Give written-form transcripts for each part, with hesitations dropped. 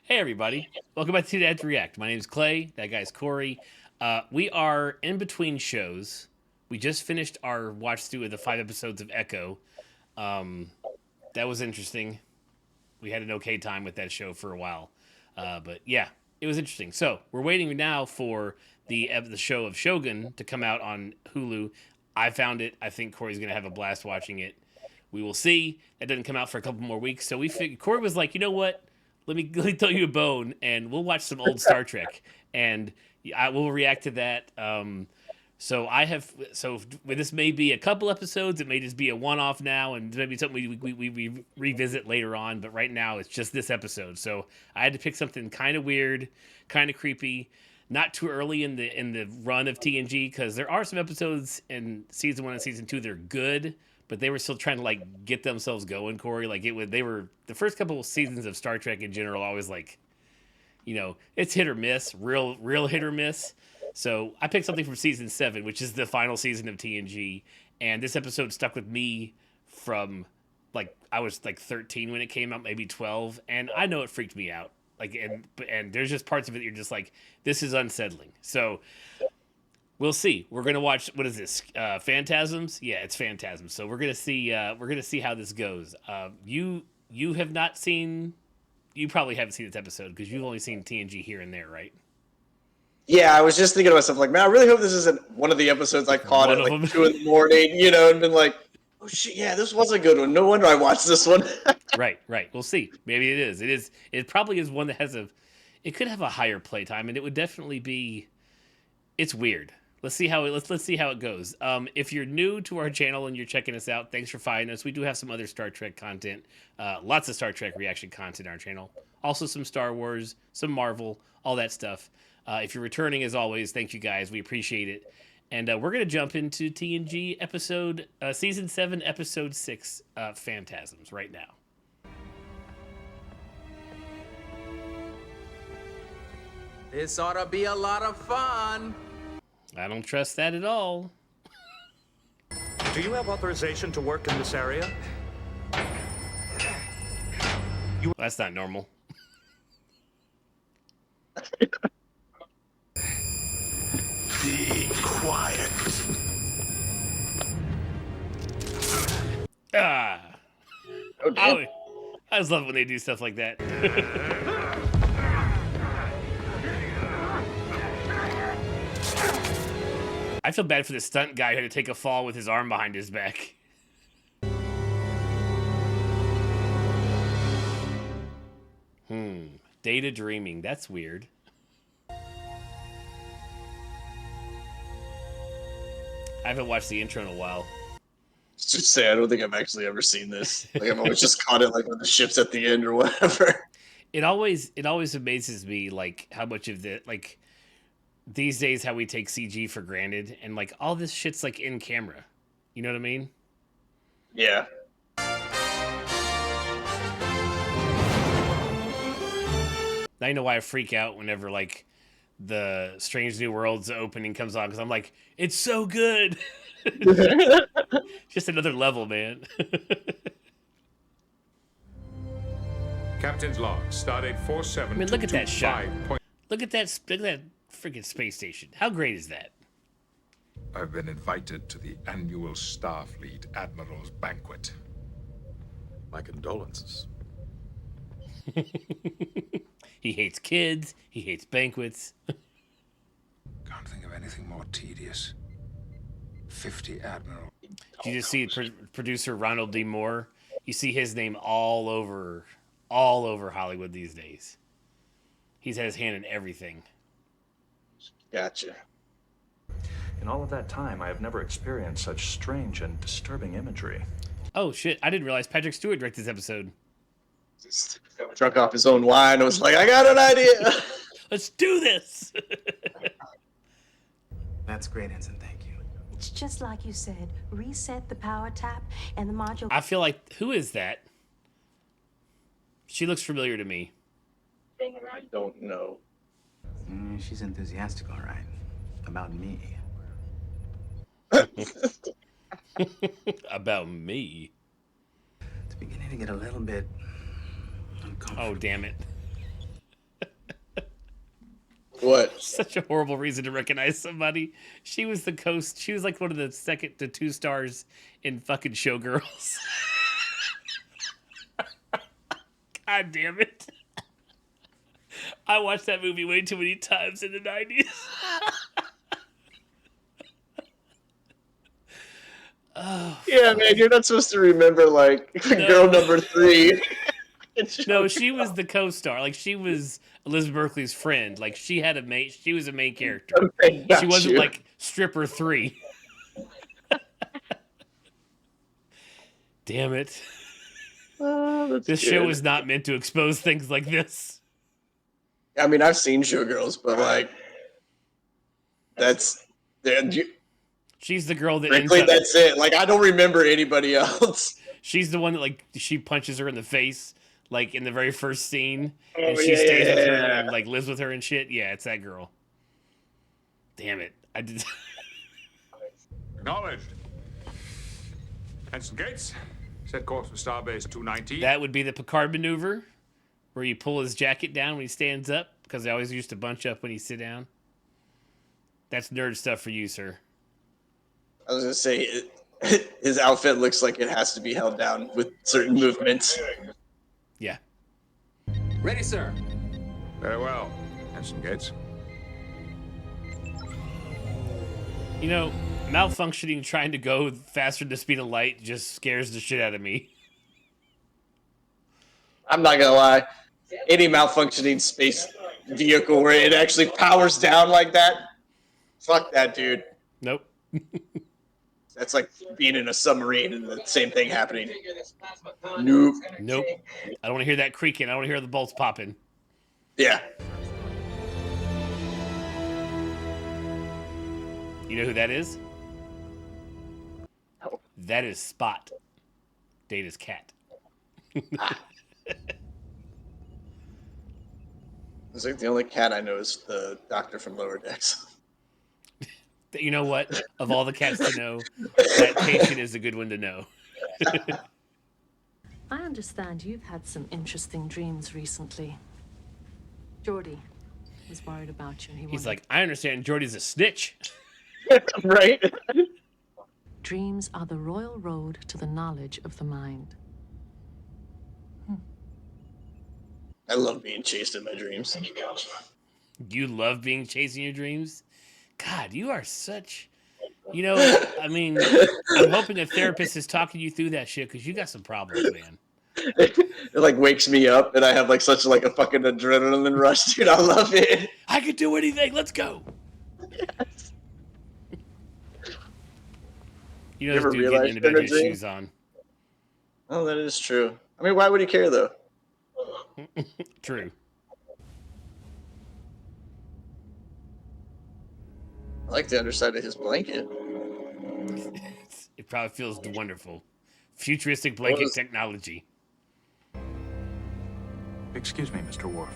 Hey everybody, welcome back to Dad React. My name is Clay. That guy's Corey. We are in between shows. We just finished our watch through of the 5 episodes of Echo. Um, that was interesting. We had an okay time with that show for a while, but yeah, it was interesting. So we're waiting now for the show of Shogun to come out on Hulu. I found it. I think Corey's gonna have a blast watching it. We will see. That doesn't come out for a couple more weeks, so we figured Corey was like, you know what? Let me throw you a bone, and we'll watch some old Star Trek, and I will react to that. So I have so this may be a couple episodes. It may just be a one-off now, and maybe something we revisit later on. But right now, it's just this episode. So I had to pick something kind of weird, kind of creepy, not too early in the run of TNG because there are some episodes in season 1 and season 2 that are good, but they were still trying to like get themselves going. Corey, like it was they were the first couple of seasons of Star Trek in general always like it's hit or miss, real hit or miss. So I picked something from season 7, which is the final season of TNG, and this episode stuck with me from like I was like 13 when it came out, maybe 12, and I know it freaked me out. Like and there's just parts of it that you're just like, this is unsettling. So we'll see. We're gonna watch. What is this? Phantasms? Yeah, it's Phantasms. So we're gonna see. We're gonna see how this goes. You have not seen. You probably haven't seen this episode because you've only seen TNG here and there, right? Yeah, I was just thinking to myself, like, man, I really hope this isn't one of the episodes I caught One at of like them. 2 in the morning, and been like, oh shit, yeah, this was a good one. No wonder I watched this one. Right. We'll see. Maybe it is. It is. It probably is one that has a. It could have a higher playtime, and it would definitely be. It's weird. Let's see how it goes. If you're new to our channel and you're checking us out, thanks for finding us. We do have some other Star Trek content, lots of Star Trek reaction content on our channel. Also some Star Wars, some Marvel, all that stuff. If you're returning, as always, thank you guys. We appreciate it. And we're gonna jump into TNG season 7, episode 6, Phantasms right now. This ought to be a lot of fun. I don't trust that at all. Do you have authorization to work in this area? That's not normal. Be quiet. Ah. Oh, damn. I just love when they do stuff like that. I feel bad for the stunt guy who had to take a fall with his arm behind his back. Data dreaming. That's weird. I haven't watched the intro in a while. Just say, I don't think I've actually ever seen this. Like, I've always just caught it like on the ships at the end or whatever. It always amazes me like how much of the like these days how we take CG for granted and like all this shit's like in camera. You know what I mean? Yeah. Now you know why I freak out whenever like the Strange New Worlds opening comes on because I'm like, it's so good. Just another level, man. Captain's log, stardate 4725. I mean, look at that shot. Look at that freaking space station. How great is that? I've been invited to the annual Starfleet Admiral's Banquet. My condolences. He hates kids. He hates banquets. Can't think of anything more tedious. 50 Admiral. Did you just see producer Ronald D. Moore? You see his name all over Hollywood these days. He's had his hand in everything. Gotcha. In all of that time, I have never experienced such strange and disturbing imagery. Oh shit! I didn't realize Patrick Stewart directed this episode. Just drunk off his own wine. I was like, I got an idea. Let's do this. That's great, Ensign. Thank you. It's just like you said. Reset the power tap and the module. I feel like, who is that? She looks familiar to me. I don't know. She's enthusiastic, all right. About me. About me. It's beginning to get a little bit uncomfortable. Oh, damn it. What? Such a horrible reason to recognize somebody. She was the coast. She was like one of the second to 2 stars in fucking Showgirls. God damn it. I watched that movie way too many times in the 90s. Oh, Yeah, man, you're not supposed to remember like girl number 3. no, she was the co-star. Like she was Elizabeth Berkley's friend. Like she had a mate. She was a main character. Okay, got She wasn't you. like stripper 3. Damn it. This show is not meant to expose things like this. I mean, I've seen Showgirls, but like, that's She's the girl that frankly, ends up, that's it. Like, I don't remember anybody else. she's the one that like she punches her in the face like in the very first scene, Oh, and she yeah, stays with her yeah. and like lives with her and shit. Yeah, it's that girl. Damn it. I did. Acknowledged. Ensign Gates, set course for Starbase 219. That would be the Picard maneuver, where you pull his jacket down when he stands up, because they always used to bunch up when he sit down. That's nerd stuff for you, sir. I was gonna say, his outfit looks like it has to be held down with certain movements. Yeah. Ready, sir. Very well, Ensign Gates. You know, malfunctioning trying to go faster than the speed of light just scares the shit out of me. I'm not gonna lie, any malfunctioning space vehicle where it actually powers down like that, fuck that, dude. Nope. That's like being in a submarine and the same thing happening. Nope. Nope. I don't want to hear that creaking. I don't want to hear the bolts popping. Yeah. You know who that is? No. That is Spot, Data's cat. It's like the only cat I know is the doctor from Lower Decks. You know what? Of all the cats to know, that patient is a good one to know. I understand you've had some interesting dreams recently. Geordie was worried about you. And He's like, I understand Jordy's a snitch. Right? Dreams are the royal road to the knowledge of the mind. I love being chased in my dreams. You love being chasing your dreams? God, you are such... You know, I mean, I'm hoping a therapist is talking you through that shit, because you got some problems, man. It like wakes me up and I have like such like a fucking adrenaline rush, dude. I love it. I could do anything. Let's go. Yes. You know, You ever this dude realize getting into bed you're in with a his dream? shoes on. Oh, that is true. I mean, why would he care though? True. I like the underside of his blanket. It probably feels wonderful. Futuristic blanket was- technology. Excuse me, Mr. Worf.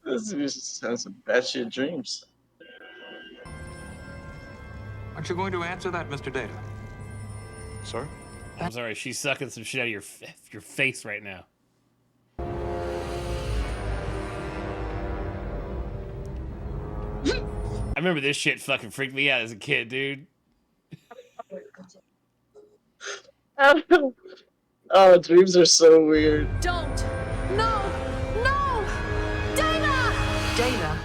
This just has some batshit dreams. Aren't you going to answer that, Mr. Data? Sir? I'm sorry, she's sucking some shit out of your face right now. I remember this shit fucking freaked me out as a kid, dude. Oh, dreams are so weird. Don't! No! No! Dana! Dana!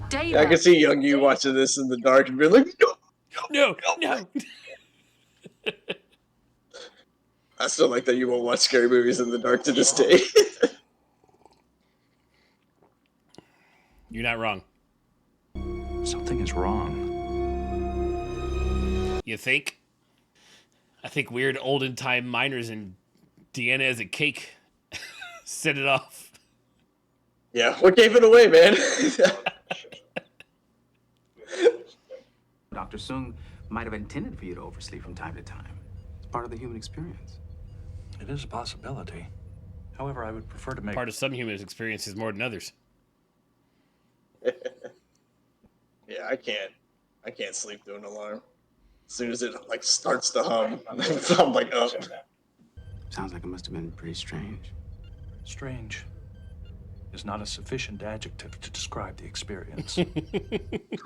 Dana! Yeah, I can see young you watching this in the dark and being like, no. No. I still like that you won't watch scary movies in the dark to this day. You're not wrong. Something is wrong. You think? I think weird olden time miners in Deanna as a cake set it off. Yeah, what gave it away, man? Dr. Sung might have intended for you to oversleep from time to time. It's part of the human experience. It is a possibility. However, I would prefer to make... Part of some humans' experiences more than others. Yeah, I can't sleep through an alarm. As soon as it like starts to hum, I'm like up. Sounds like it must have been pretty strange. Strange is not a sufficient adjective to describe the experience.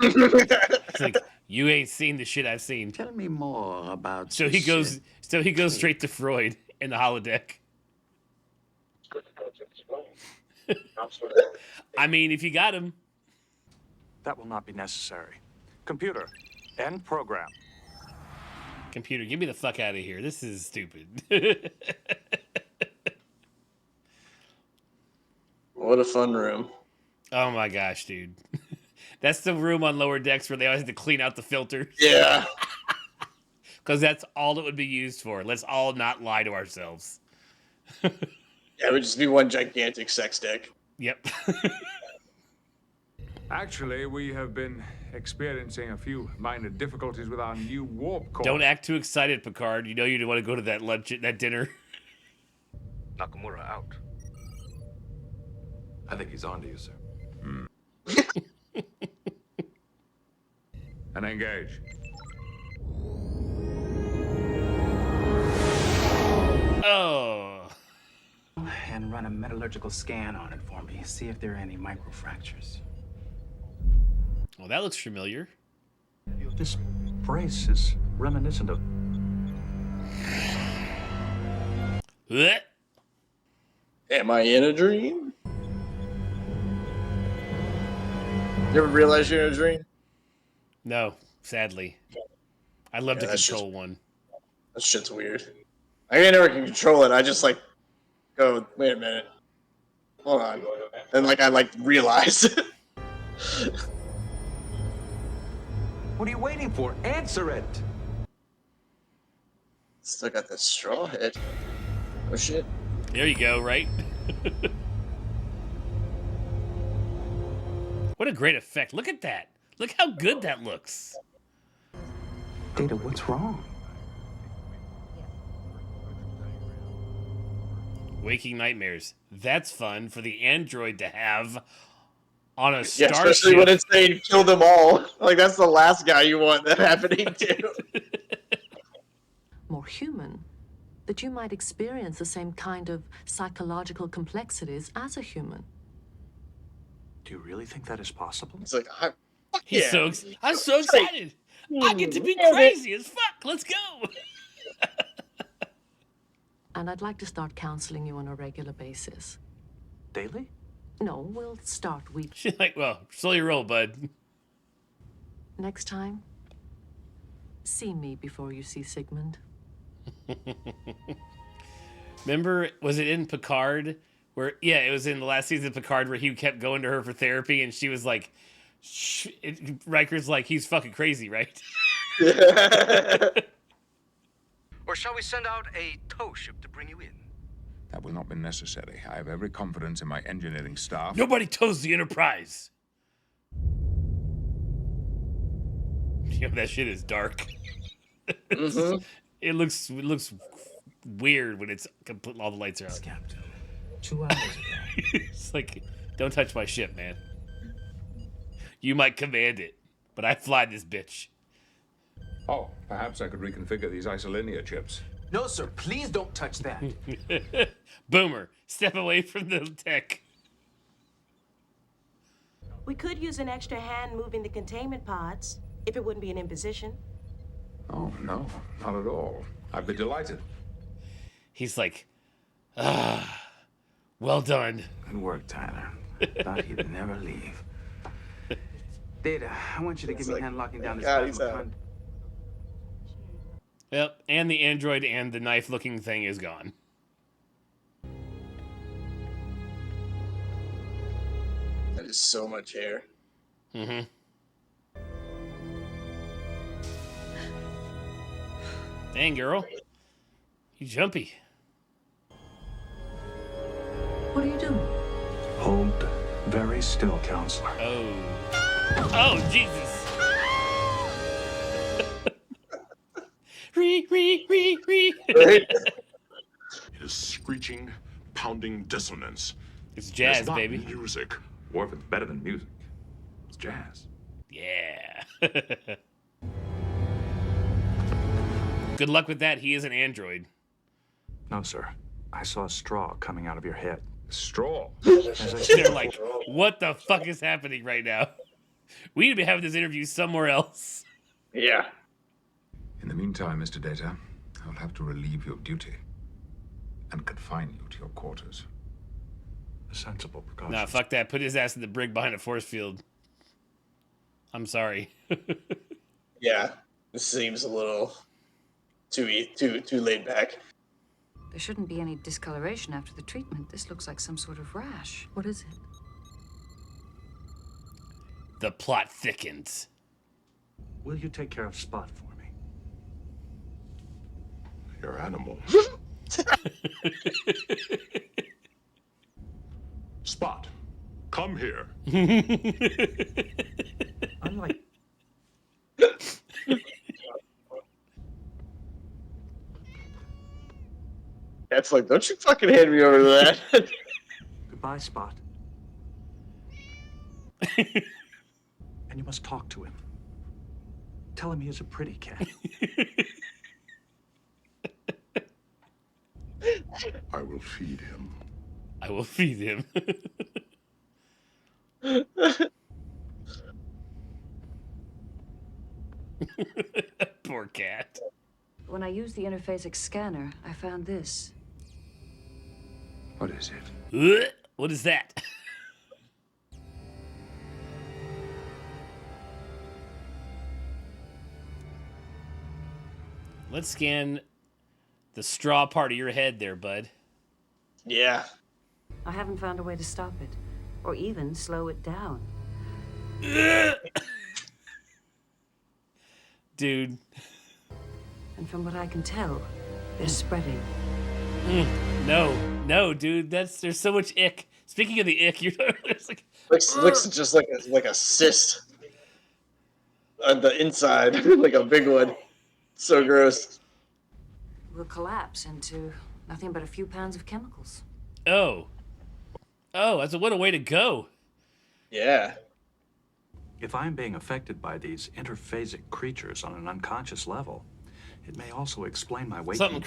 It's like, you ain't seen the shit I've seen. Tell me more about So he goes straight to Freud in the holodeck. I mean, if you got him. That will not be necessary. Computer, end program. Computer, get me the fuck out of here. This is stupid. What a fun room. Oh my gosh, dude. That's the room on lower decks where they always have to clean out the filters. Yeah. Because that's all it would be used for. Let's all not lie to ourselves. Yeah, it would just be one gigantic sex deck. Yep. Actually, we have been experiencing a few minor difficulties with our new warp core. Don't act too excited, Picard. You know you want to go to that lunch, that dinner. Nakamura out. I think he's on to you, sir. And engage. Oh. And run a metallurgical scan on it for me. See if there are any microfractures. Well, that looks familiar. This brace is reminiscent of... Blech. Am I in a dream? You ever realize you're in a dream? No, sadly. I'd love to that's control one. That shit's weird. I never can control it. I just like go, wait a minute. Hold on. And like I like realize. What are you waiting for? Answer it! Still got that straw head. Oh shit. There you go, right? What a great effect. Look at that. Look how good that looks. Data, what's wrong? Waking nightmares. That's fun for the android to have on a Yeah, starship. especially when it's saying kill them all. Like that's the last guy you want that happening to. More human. That you might experience the same kind of psychological complexities as a human. Do you really think that is possible? It's like fuck He's yeah. I'm so excited. I get to be crazy as fuck. Let's go. And I'd like to start counseling you on a regular basis. Daily? No, we'll start week. She's like, well, slow your roll, bud. Next time, see me before you see Sigmund. Remember, was it in Picard? Where, yeah, it was in the last season of Picard where he kept going to her for therapy and she was like, Riker's like, he's fucking crazy, right? Or shall we send out a tow ship to bring you in? That will not be necessary. I have every confidence in my engineering staff. Nobody tows the Enterprise. You know, that shit is dark. Mm-hmm. It looks weird when it's complete, all the lights are out. Captain. 2 hours ago. It's like, don't touch my ship, man. You might command it, but I fly this bitch. Oh, perhaps I could reconfigure these isolinear chips. No, sir. Please don't touch that. Boomer, step away from the tech. We could use an extra hand moving the containment pods, if it wouldn't be an imposition. Oh, no, not at all. I'd be delighted. He's like, well done. Good work, Tyler. Thought he'd never leave. Data, I want you to give me a hand locking down this God, plasma he's out. con- Yep, and the android and the knife-looking thing is gone. That is so much hair. Mm-hmm. Dang, girl. You jumpy. What are you doing? Hold very still, counselor. Oh. Oh, Jesus. Re. Right? It is screeching, pounding dissonance. It's jazz, It's not baby. music. Or if it's better than music, it's jazz. Yeah. Good luck with that. He is an android. No, sir. I saw a straw coming out of your head. Straw. They're like, what the fuck is happening right now? We need to be having this interview somewhere else. Yeah. In the meantime, Mr. Data, I'll have to relieve you of duty and confine you to your quarters. A sensible precaution. Nah, fuck that. Put his ass in the brig behind a force field. I'm sorry. Yeah. This seems a little too laid back. There shouldn't be any discoloration after the treatment. This looks like some sort of rash. What is it? The plot thickens. Will you take care of Spot for me? Your animal. Spot, come here. Unlike That's like, don't you fucking hand me over to that. goodbye, Spot. And you must talk to him. Tell him he is a pretty cat. I will feed him. I will feed him. Poor cat. When I used the interphasic scanner, I found this. What is it? What is that? Let's scan the straw part of your head there, bud. Yeah. I haven't found a way to stop it, or even slow it down. Dude. And from what I can tell, they're spreading. No, dude. There's so much ick. Speaking of the ick, it's like Looks just like a cyst on the inside, like a big one. So gross. Will collapse into nothing but a few pounds of chemicals. oh, what a way to go. Yeah. If I'm being affected by these interphasic creatures on an unconscious level, it may also explain my weight. Something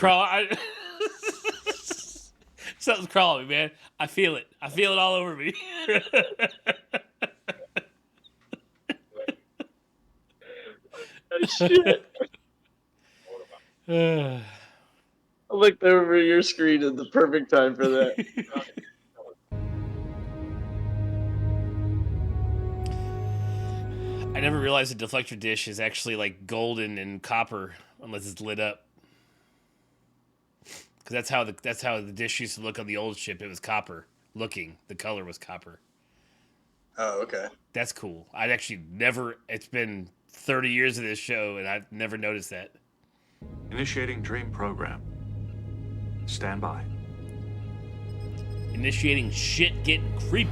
Something's crawling me, man. I feel it. I feel it all over me. Shit. I looked over your screen at the perfect time for that. I never realized a deflector dish is actually like golden and copper unless it's lit up. Because that's how the dish used to look on the old ship. It was copper looking. The color was copper. Oh, okay. That's cool. I'd actually never. It's been 30 years of this show, and I've never noticed that. Initiating dream program. Stand by. Initiating shit getting creepy.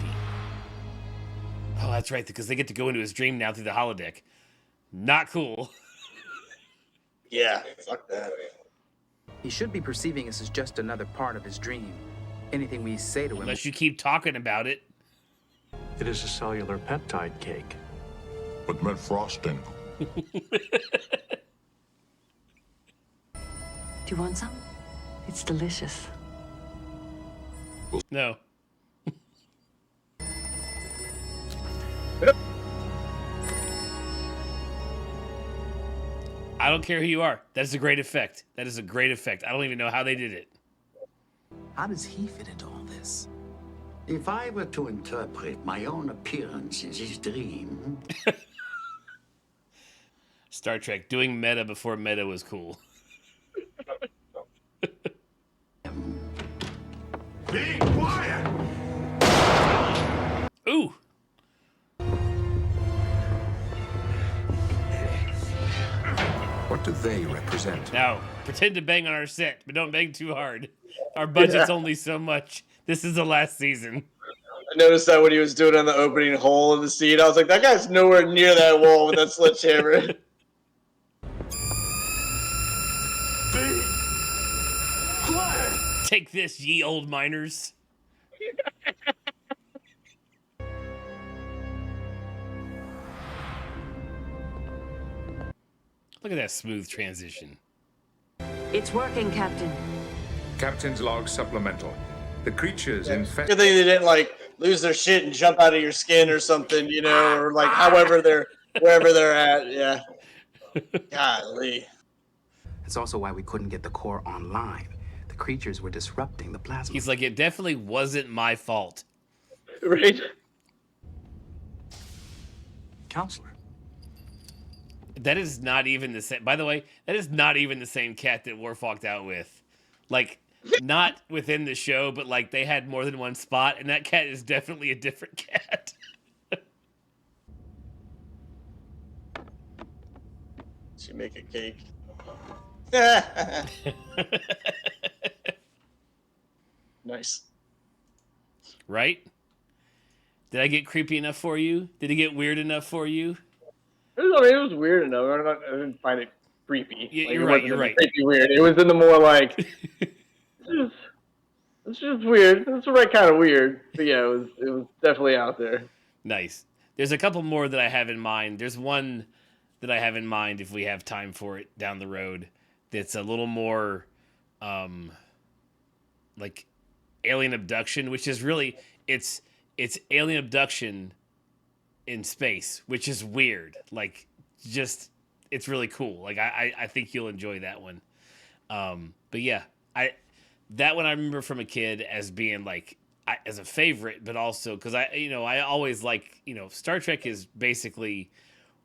Oh, that's right, because they get to go into his dream now through the holodeck. Not cool. Yeah, fuck that. He should be perceiving us as just another part of his dream. Anything we say to him... Unless you keep talking about it. It is a cellular peptide cake. With mint frosting. Do you want some? It's delicious. No. I don't care who you are. That is a great effect. That is a great effect. I don't even know how they did it. How does he fit into all this? If I were to interpret my own appearance in this dream... Star Trek, doing meta before meta was cool. Be quiet! Ooh! What do they represent? Now, pretend to bang on our set, but don't bang too hard. Our budget's only so much. This is the last season. I noticed that when he was doing it on the opening hole in the scene. I was like, that guy's nowhere near that wall with that sledgehammer. Be quiet! Take this, ye old miners. Look at that smooth transition. It's working, Captain. Captain's log supplemental. The creatures Good infest. thing they didn't like lose their shit and jump out of your skin or something, you know, or like however they're wherever they're at. Yeah. Golly. That's also why we couldn't get the core online. The creatures were disrupting the plasma. He's like, it definitely wasn't my fault. Right. Counselor. That is not even the same. By the way, that is not even the same cat that Worf walked out with. Like, not within the show, but like they had more than one spot, and that cat is definitely a different cat. She make a cake. Nice. Right? Did I get creepy enough for you? Did it get weird enough for you? I mean, it was weird enough. I didn't find it creepy. Yeah, Like, you're it right. wasn't You're really right. creepy weird. It was in the more like it's just weird. It's the right kind of weird. But yeah, it was definitely out there. Nice. There's a couple more that I have in mind. There's one that I have in mind if we have time for it down the road that's a little more like alien abduction, which is really it's alien abduction in space, which is weird. Like, just it's really cool. Like I think you'll enjoy that one. But yeah, that one I remember from a kid as being like as a favorite, but also because I always like, Star Trek is basically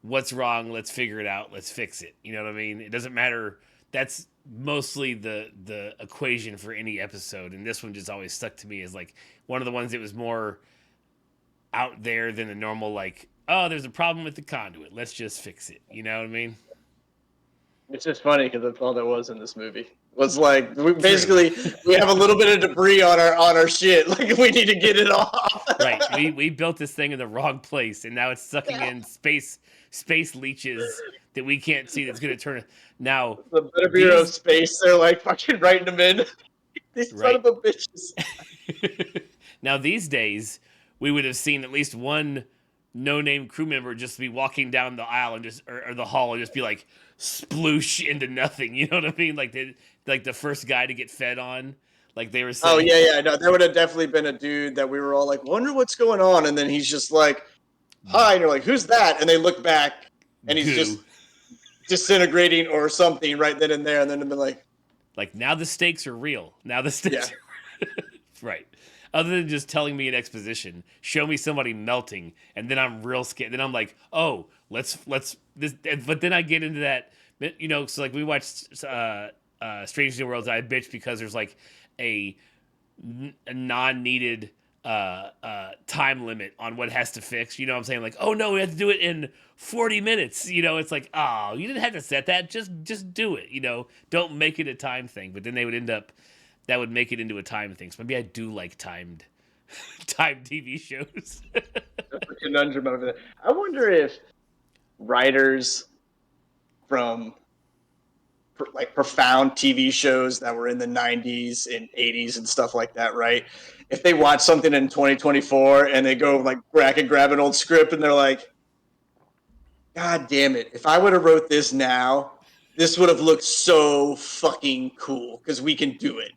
what's wrong, let's figure it out, let's fix it. You know what I mean? It doesn't matter. That's mostly the equation for any episode, and this one just always stuck to me as like one of the ones that was more out there than the normal, like, oh, there's a problem with the conduit, let's just fix it. You know what I mean? It's just funny because that's all there was in this movie. Was like we have a little bit of debris on our shit. Like, we need to get it off. Right. We built this thing in the wrong place, and now it's sucking in space leeches that we can't see. That's going to turn. Now the Better Bureau of Space, they're like fucking writing them in. These son of a bitches. Now these days, we would have seen at least one no-name crew member just be walking down the aisle and just or the hall and just be like sploosh into nothing. You know what I mean? Like the first guy to get fed on. Like they were saying. Oh yeah. No, there would have definitely been a dude that we were all like, wonder what's going on, and then he's just like, hi, and you're like, who's that? And they look back, and he's just disintegrating or something right then and there, and then they've been like now the stakes are real. Now the stakes are right. Other than just telling me an exposition, show me somebody melting, and then I'm real scared. Then I'm like, oh, let's this. But then I get into that, So like we watched Strange New Worlds. I bitch because there's like a non-needed time limit on what has to fix. You know what I'm saying? Like, oh no, we have to do it in 40 minutes. It's like, oh, you didn't have to set that. Just do it. Don't make it a time thing. But then they would end up. That would make it into a time thing. So maybe I do like timed TV shows. That's a conundrum over there. I wonder if writers from like profound TV shows that were in the 90s and 80s and stuff like that, right? If they watch something in 2024 and they go like back and grab an old script and they're like, God damn it, if I would have wrote this now, this would have looked so fucking cool because we can do it,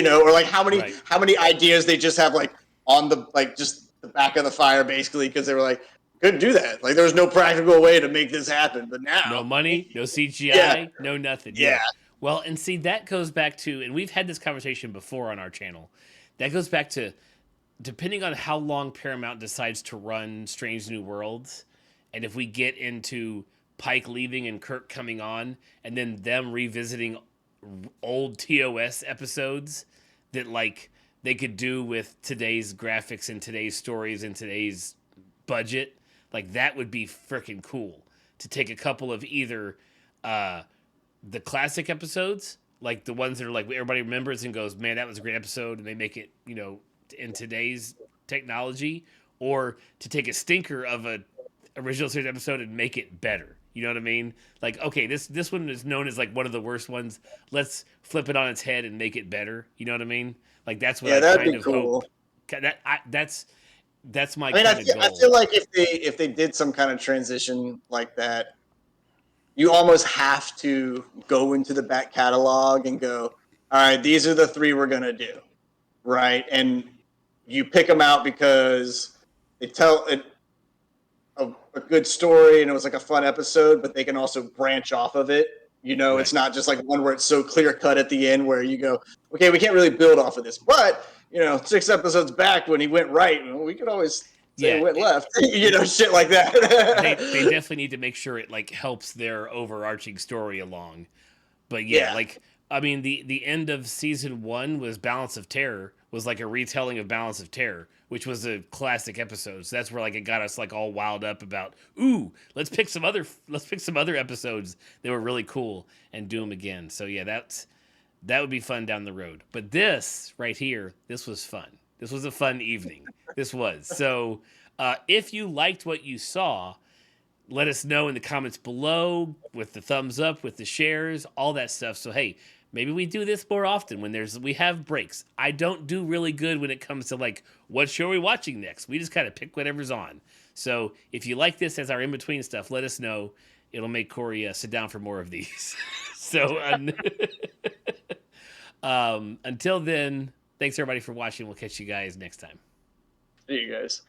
or like how many ideas they just have like on the like just the back of the fire basically because they were like couldn't do that, like there was no practical way to make this happen, but now no money, no CGI, no nothing. Yeah. Well, and see that goes back to, and we've had this conversation before on our channel. That goes back to depending on how long Paramount decides to run Strange New Worlds, and if we get into Pike leaving and Kirk coming on, and then them revisiting old TOS episodes that like they could do with today's graphics and today's stories and today's budget, like that would be freaking cool to take a couple of either the classic episodes, like the ones that are like everybody remembers and goes, man, that was a great episode, and they make it, in today's technology, or to take a stinker of a original series episode and make it better. You know what I mean? Like, okay, this one is known as like one of the worst ones. Let's flip it on its head and make it better. You know what I mean? Like that's what I kind of hope. That's my kind of goal. I feel like if they did some kind of transition like that, you almost have to go into the back catalog and go, all right, these are the three we're gonna do. right? And you pick them out because they tell a good story and it was like a fun episode, but they can also branch off of it. You know, it's not just like one where it's so clear cut at the end where you go, okay, we can't really build off of this. But, 6 episodes back when he went right, we could always say it went left. Shit like that. they definitely need to make sure it like helps their overarching story along. But I mean, the end of season 1 was Balance of Terror, was like a retelling of Balance of Terror, which was a classic episode. So that's where like it got us like all wild up about, let's pick some other episodes that were really cool and do them again. So yeah, that would be fun down the road. But this right here, this was fun. This was a fun evening. This was. So if you liked what you saw, let us know in the comments below with the thumbs up, with the shares, all that stuff. So, hey, maybe we do this more often when we have breaks. I don't do really good when it comes to like, what show are we watching next? We just kind of pick whatever's on. So if you like this as our in-between stuff, let us know. It'll make Corey sit down for more of these. So until then, thanks everybody for watching. We'll catch you guys next time. See you guys.